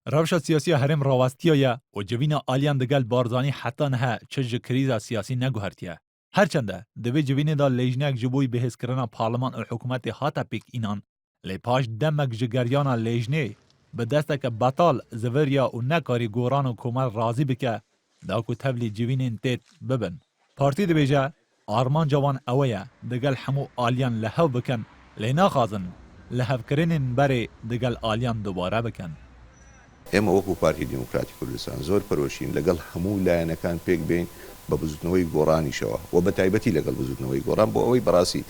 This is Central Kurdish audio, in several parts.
روشا سیاسی هرم راوستیه و جوینا آلیان دگل بارزانی حتی نه چه کریزا سیاسی نگوهرتیه. هرچنده دوی جوینه دا لیجنک جبوی بحث کرنا پارلمان و حکومت هاتا پیک اینان لی پاش دمک جگریانا لیجنه به دسته که بطال زوریا و نکاری گوران و کمال رازی بکه دا کو تبلی جوینین تیت ببن. پارتی دبیجه آرمان جوان اویه دگل همو آلیان لحو بکن لی ناخازن لحو کرنین بری دگل آلیان دوباره بکن. ئێمە وەکو پارتی دیموکراتی کوردستان زۆر پەرۆشین لەگەڵ هەموو لایەنەکان پێک بین بە بزوتنەوەی گۆڕانیشەوە و بە تایبەتی لەگەڵ بزوتنەوەی گۆڕان بۆ ئەوەی بەڕاستی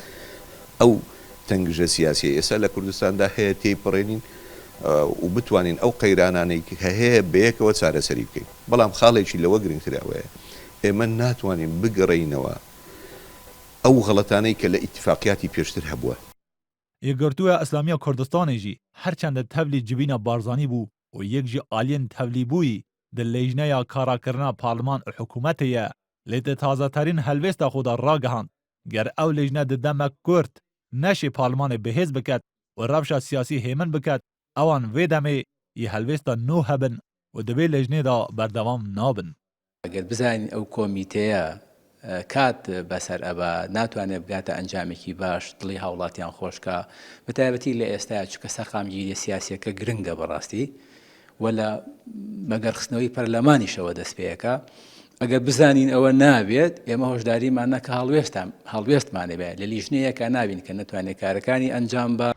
ئەو تەنگژە سیاسی ئێستا لە کوردستاندا هەیە تێیپەڕێنین و بتوانین ئەو قەیرانانەی کە هەیە بەیەکەوە چارەسەری بکەین. بەڵام خاڵێکی لەوە گرنگتراوەیە ئێمە ناتوانین بگەڕێینەوە ئەو غەڵەتانەی کە لە ئیتفاقیاتی پێشتر هەبووە. یەکگرتووە ئەسلامیە کوردستانێژی هەرچەندە تەبلی جبینە بارزانی بوو و یەک جی ئالین تەبلی بووی د لیژنەیە کاراکردنا پارلمان و حکوومەتەیە لێتە تازەترین هەلوێستا خۆدا ڕاگەهاند گەر ئەو لیژنە ددەمە کورد نەشی پارلمانێ بەهێز بکات و ڕەوشە سیاسی هێمن بکات ئەوان وێ دەمێ ی هەلوێستا نۆ هەبن و دەبێ لیژنێدا بەردەوام نابن. ئەگەر بزانین ئەو کۆمیتەیە کات بەسەر ئەبە ناتوانێت بگاتە ئەنجامێکی باش دڵی هاوڵاتیان خۆشکە بەتایبەتی لە ئێستایا چکە سەقامگیری سیاسیەکە گرنگە بەڕاستی ولا مەگەرخستنەوەی پەرلەمانیشەوە دەست پێیەکە ئەگەر بزانین ئەوە نابێت ئێمە هۆشداریمان نەکە هەڵوێستمانێ بێت لە لیژنەیەکە نابین کە نەتوانێت کارەکانی ئەنجام بە.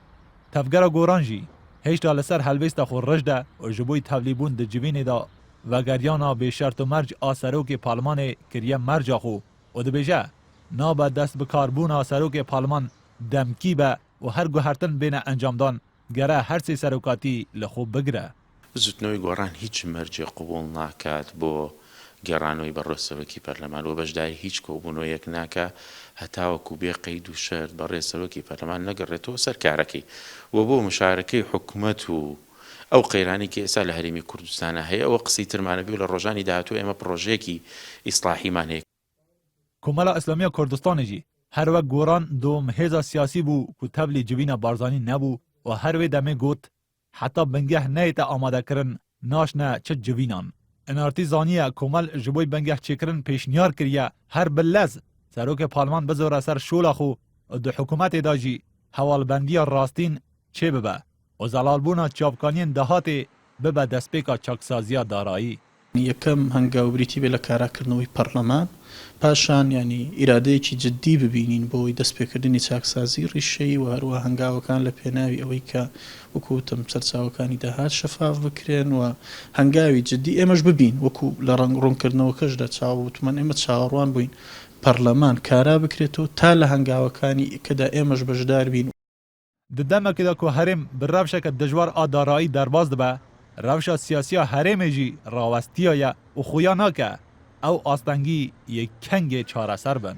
تەفگەرە گۆڕانژی هێشتا لەسەر هەلوێستا خۆ ڕژدا و ji بۆی تەبلیبوون di civînê da vegeriyana bêşert û merc a serokê parlemanê kiriye merca xwe û dibêje nabe dest bi karbûna serokê parleman demkî be û her guhertin bêne encamdan gere her sê serokatî li xwe bigire. زوتنەوەی گۆڕان هیچ مەرجێ قبوڵ ناکات بۆ گەڕانەوەی بەڕێسەرۆکی پەرلەمان و بەشداری هیچ کۆبوونەوەیەک ناکە هەتاوەکو بێ قەید و شەرت بەڕێسەرۆکی پەرلەمان نەگەڕێتەوە سەر کارەکەی و بۆ مشارەکەی حکوومەت و ئەو قەیرانی کە ئێستا لە هەرێمی کوردستانە هەیە ئەوە قسەی ترمانەبی و لە ڕۆژانی داهاتوو ئێمە پرۆژەیەکی ئیسلاحیمان هەیە. کۆمەڵە ئەسلامیە کوردستانێژی هەروەک گۆڕان دوم هێزا سیاسی بوو ku tevlî civîna barzanî nebû û her wê demê got heta bingeh neyête amadekirin naşne çi civînan. Enartî zaniye Komel ji bo bingeh çêkirin pêşniyar kiriye her bi lez serokê parleman bizore ser şola xwe û di hikûmetê da jî hewalbendiya rastîn çê bibe û zelalbûna çavkaniyên dehatê bibe destpêka çaksaziya darayî. یەکەم هەنگاوبریتی بێ لە کاراکردنەوەی پەرلەمان پاشان ینی ئیرادەیەکی جددی ببینین بۆی دەستپێکردنی چاکسازی ڕیشەی و هەروە هەنگاوەکان لە پێناوی ئەوەی کە وەکوتم سەرچاوەکانی داهات شەفاف بکرێن و هەنگاوی جددی ئێمەش ببین وەکو لە ڕوونکردنەوەکەشدا چاوتمان ئێمە چاوەڕوان بووین پەرلەمان کارا بکرێتەوە تا لە هەنگاوەکانی کەدا ئێمەش بەشدار بین. Di demekê de ku herêm bi rewşeke dijwar a darayî derbas dibe rewşa siyasiya herêmê jî rawestiya ye û xuya nake ew astengî yê kengê çareser bin.